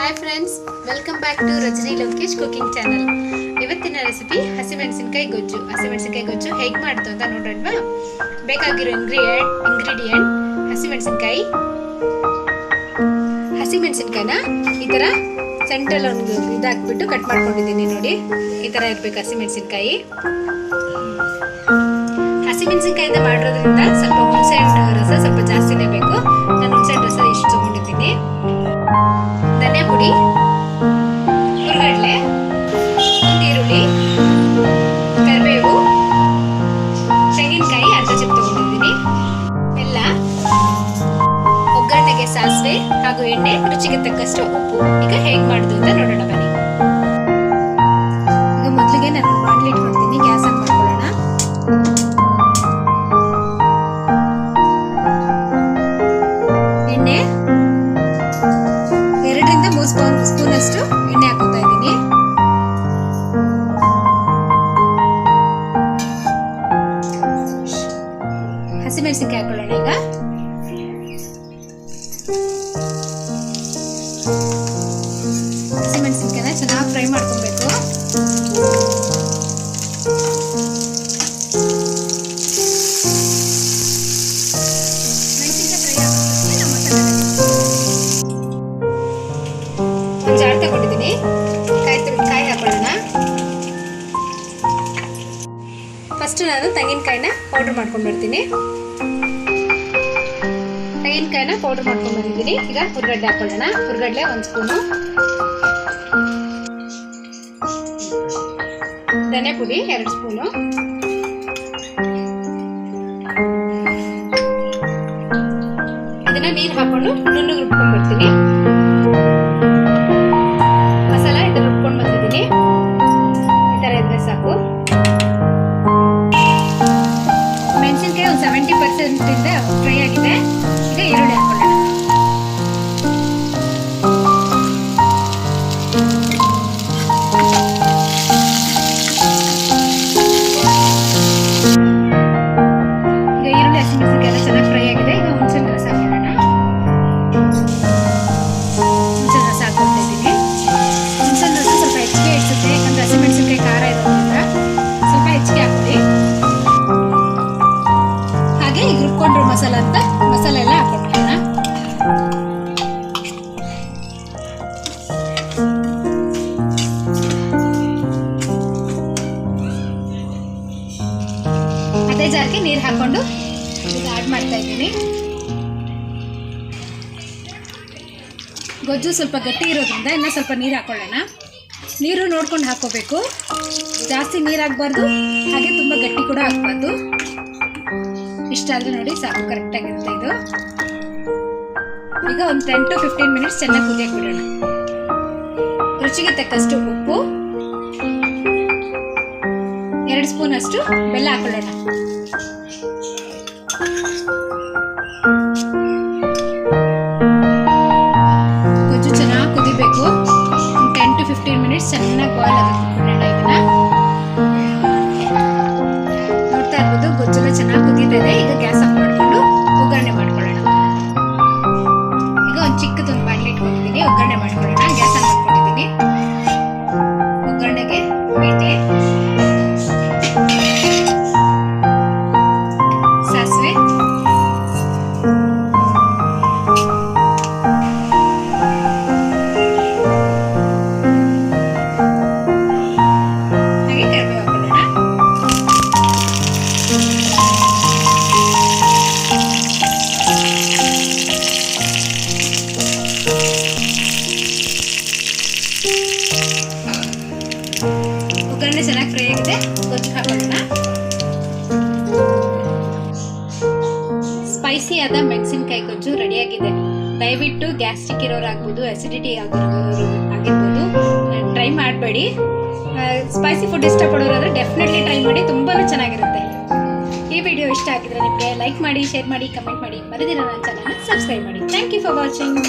Hi friends, welcome back to Rajani Lokesh cooking channel. ಇವತ್ತಿನ recipe ಹಸಿಮೆಣಸಿನಕಾಯಿ ಗೊಜ್ಜು. ಹಸಿಮೆಣಸಿನಕಾಯಿ ಗೊಜ್ಜು ಹೇಗೆ ಮಾಡ್ತು ಅಂತ ನೋಡೋಣವಾ? ಬೇಕಾಗಿರೋ ಇಂಗ್ರೀಡಿಯೆಂಟ್ ಹಸಿಮೆಣಸಿನಕಾಯಿನ ಈ ಥರ ಸೆಂಟ್ರಲ್ ಒಂದು ಇದಾಕ್ಬಿಟ್ಟು ಕಟ್ ಮಾಡ್ಕೊಂಡಿದ್ದೀನಿ. ನೋಡಿ, ಈ ಥರ ಇರಬೇಕು ಹಸಿಮೆಣಸಿನಕಾಯಿ. ಹಸಿಮೆಣಸಿನಕಾಯಿಂದ ಮಾಡಿರೋದ್ರಿಂದ ಸ್ವಲ್ಪ ಹುಣಸೆ ಹಣ್ಣು ರಸ ಸ್ವಲ್ಪ ಜಾಸ್ತಿನೇ ಬೇಕು. ನಾನು ಹುಣಸೆ ಹಣ್ಣು ರಸ ಇಷ್ಟು ತಗೊಂಡಿದ್ದೀನಿ. ಧನಿಯಾ ಪುಡಿ, ಹುರ್ಗಡ್ಲೆ, ಒಂದು ಈರುಳ್ಳಿ, ಕರಿಬೇವು, ತೆಂಗಿನಕಾಯಿ ಅರ್ಧ ಚಿಪ್ ತಗೊಂಡಿದ್ದೀನಿ, ಎಲ್ಲ, ಒಗ್ಗರಣೆಗೆ ಸಾಸಿವೆ ಹಾಗೂ ಎಣ್ಣೆ, ರುಚಿಗೆ ತಕ್ಕಷ್ಟು ಉಪ್ಪು. ಈಗ ಹೇಗೆ ಮಾಡೋದು ಅಂತ ನೋಡೋಣ ಬನ್ನಿ. ಈಗ ಮೊದಲಿಗೆ ನಾನು ಬಾಣಲಿ ಇಟ್ಕೊಳ್ತೀನಿ. ಗ್ಯಾಸ್ ಆನ್ ಮಾಡ್ಕೊಳ್ಳೋಣ. ಎಣ್ಣೆ 2ರಿಂದ 3 ಸ್ಪೂನ್ ಅಷ್ಟು ಎಣ್ಣೆ ಹಾಕೋತಾ ಇದ್ದೀನಿ. ಹಸಿಮೆಣಸಿನಕಾಯಿ ಹಾಕೊಳ್ಳೋಣ. ಈಗ ಹಸಿಮೆಣಸಿನಕಾಯಿನ ಚೆನ್ನಾಗಿ ಫ್ರೈ ಮಾಡ್ಕೊಬೇಕು. ಜಾರ್ ತಗೊಂಡಿದ್ದೀನಿ. ಕಾಯಿ ಹಾಕೊಳ್ಳೋಣ. ಫಸ್ಟ್ ನಾನು ತೆಂಗಿನಕಾಯಿನ ಪೌಡರ್ ಮಾಡ್ಕೊಂಡು ಬರ್ತೀನಿ. ತೆಂಗಿನಕಾಯಿನ ಪೌಡರ್ ಮಾಡ್ಕೊಂಡು ಬಂದಿದ್ದೀನಿ. ಈಗ ಹುರ್ಗಡ್ಲೆ ಹಾಕೊಳ್ಳೋಣ. ಹುರ್ಗಡ್ಲೆ 1 ಸ್ಪೂನು, ಧನಿಯಾ ಪುಡಿ 2 ಸ್ಪೂನು, ಇದನ್ನ ನೀರು ಹಾಕೊಂಡು ನುಣ್ಣಗೆ ರುಬ್ಕೊಂಡು ಬರ್ತೀನಿ. ರುಬ್ಕೊಂಡು ಬಂದಿದ್ದೀನಿ. ಈ ತರ ಇದ್ರೆ ಸಾಕು. ಮೆಣಸಿನಕಾಯಿ ಒಂದು 70% ಇಂದ ಫ್ರೈ ಆಗಿದೆ. ಈಗ ಈರುಳ್ಳಿ ಹಾಕೊಳ್ಳೋಣ. ಈಗ ಈರುಳ್ಳಿ ಹಸಿಮೆಣಸಿನಕಾಯಿ ಎಲ್ಲ ಚೆನ್ನಾಗಿ ಫ್ರೈ ಆಗಿದೆ. ಈಗ ಹುಣಸೆ ರಸ ಹಾಕೊಳ್ಳೋಣ. ಹುಣಸೆ ರಸ ಹಾಕೊಳ್ತಾ ಇದ್ದೀನಿ. ಸ್ವಲ್ಪ ಹೆಚ್ಚಿಗೆ ಇಡ್ಸುತ್ತೆ, ಯಾಕಂದ್ರೆ ಹಸಿಮೆಣಸಿನಕಾಯಿ ಖಾರ ಇರೋದ್ರಿಂದ ಸ್ವಲ್ಪ ಹೆಚ್ಚಿಗೆ ಹಾಕೊಳ್ಳಿ. ಹಾಗೆ ಈಗ ರುಬ್ಕೊಂಡ್ರು ಮಸಾಲೆ ಎಲ್ಲ ಹಾಕೊಂಡ್ಬಿಡೋಣ. ಅದೇ ಜಾರ್ಗೆ ನೀರು ಹಾಕೊಂಡು ಈಗ ಆಡ್ ಮಾಡ್ತಾ ಇದ್ದೀನಿ. ಗೊಜ್ಜು ಸ್ವಲ್ಪ ಗಟ್ಟಿ ಇರೋದ್ರಿಂದ ಇನ್ನೂ ಸ್ವಲ್ಪ ನೀರು ಹಾಕೊಳ್ಳೋಣ. ನೀರು ನೋಡ್ಕೊಂಡು ಹಾಕೋಬೇಕು. ಜಾಸ್ತಿ ನೀರು ಹಾಕಬಾರ್ದು, ಹಾಗೆ ತುಂಬ ಗಟ್ಟಿ ಕೂಡ ಹಾಕಬಾರ್ದು. ಇಷ್ಟಾದರೆ ನೋಡಿ ಸಾಕು, ಕರೆಕ್ಟಾಗಿರುತ್ತೆ ಇದು. ಈಗ ಒಂದು 10 to 15 ಮಿನಿಟ್ಸ್ ಚೆನ್ನಾಗಿ ಕುದಿಯಕ್ಕೆ ಬಿಡೋಣ. ರುಚಿಗೆ ತಕ್ಕಷ್ಟು ಉಪ್ಪು, 2 ಸ್ಪೂನ್ ಅಷ್ಟು ಬೆಲ್ಲ ಹಾಕೊಳ್ಳೋಣ. ಗೊಜ್ಜು ಚೆನ್ನಾಗಿ ಕುದಿಬೇಕು. 10 to 15 ಮಿನಿಟ್ಸ್ ಚೆನ್ನಾಗಿ ಬಾಯ್ಲ್ ಆಗುತ್ತೆ. ಇದನ್ನ ನೋಡ್ತಾ ಇರ್ಬೋದು, ಗೊಜ್ಜೆಲ್ಲ ಚೆನ್ನಾಗಿ ಕುದೀತಾ ಇದೆ. ಈಗ ಗ್ಯಾಸ್ ಆಫ್ ಮಾಡಿಕೊಂಡು ಒಗ್ಗರಣೆ ಮಾಡ್ಕೊಳ್ಳೋಣ. ಈಗ ಒಂದು ಚಿಕ್ಕದೊಂದು ಬಾಣಲಿ ಇಟ್ಕೊಂಡಿದ್ದೀನಿ. ಒಗ್ಗರಣೆ ಮಾಡ್ಕೊಳ್ಳೋಣ. ಗ್ಯಾಸ್ ಆನ್ ಮಾಡ್ಕೊಂಡಿದ್ದೀನಿ. ಒಗ್ಗರಣೆಗೆ ಮೇಥಿ, ಸಾಸಿವೆ, ಒಗ್ಗರಣೆ ಚೆನ್ನಾಗಿ ಫ್ರೈ ಆಗಿದೆ. ಗೊಜ್ಜು ಹಾಕೊಳ್ಳೋಣ. ಸ್ಪೈಸಿ ಆದ ಮೆಣಸಿನಕಾಯಿ ಗೊಜ್ಜು ರೆಡಿಯಾಗಿದೆ. ದಯವಿಟ್ಟು ಗ್ಯಾಸ್ಟ್ರಿಕ್ ಇರೋರು ಆಗ್ಬೋದು, ಅಸಿಡಿಟಿ ಆಗಿರೋರು ಆಗಿರ್ಬೋದು, ಟ್ರೈ ಮಾಡಬೇಡಿ. ಸ್ಪೈಸಿ ಫುಡ್ ಇಷ್ಟಪಡೋರಾದ್ರೆ ಡೆಫಿನೆಟ್ಲಿ ಟ್ರೈ ಮಾಡಿ, ತುಂಬಾ ಚೆನ್ನಾಗಿರುತ್ತೆ. ಈ ವಿಡಿಯೋ ಇಷ್ಟ ಆಗಿದ್ರೆ ನಿಮಗೆ ಲೈಕ್ ಮಾಡಿ, ಶೇರ್ ಮಾಡಿ, ಕಮೆಂಟ್ ಮಾಡಿ. ಮರೆದಿರೋ ನನ್ನ ಚಾನಲ್ನ ಸಬ್ಸ್ಕ್ರೈಬ್ ಮಾಡಿ. Thank you for watching.